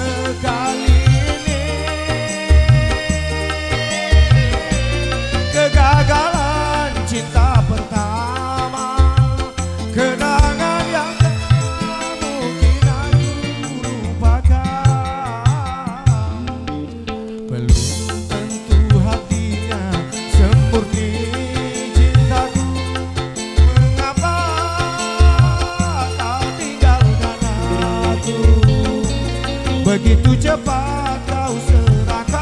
sekali ini. Kegagalan cinta pertama, kenangan yang tak mungkin aku lupakan. Belum tentu hatinya semurni cintaku. Mengapa kau tinggalkan aku? Begitu cepat kau serahkan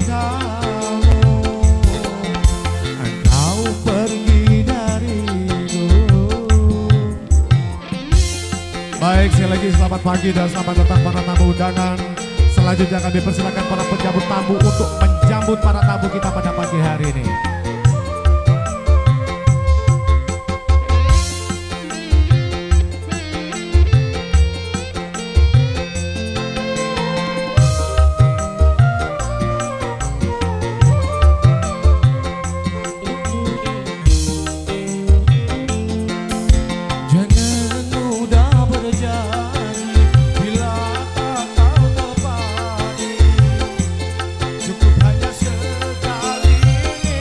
kamu. Engkau pergi dariku. Baik, sekali lagi selamat pagi dan selamat datang para tamu undangan. Selanjutnya kami persilakan para penjambut tamu untuk menjambut para tamu kita pada pagi hari ini. Jangan mudah berjanji bila tak kau tepati. Cukup hanya sekali ini.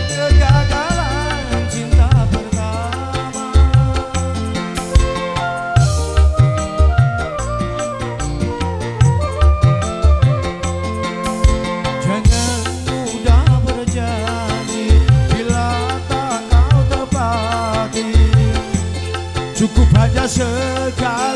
Kegagalan cinta pertama. Jangan mudah berjanji bila tak kau tepati. Cukup hanya sekali.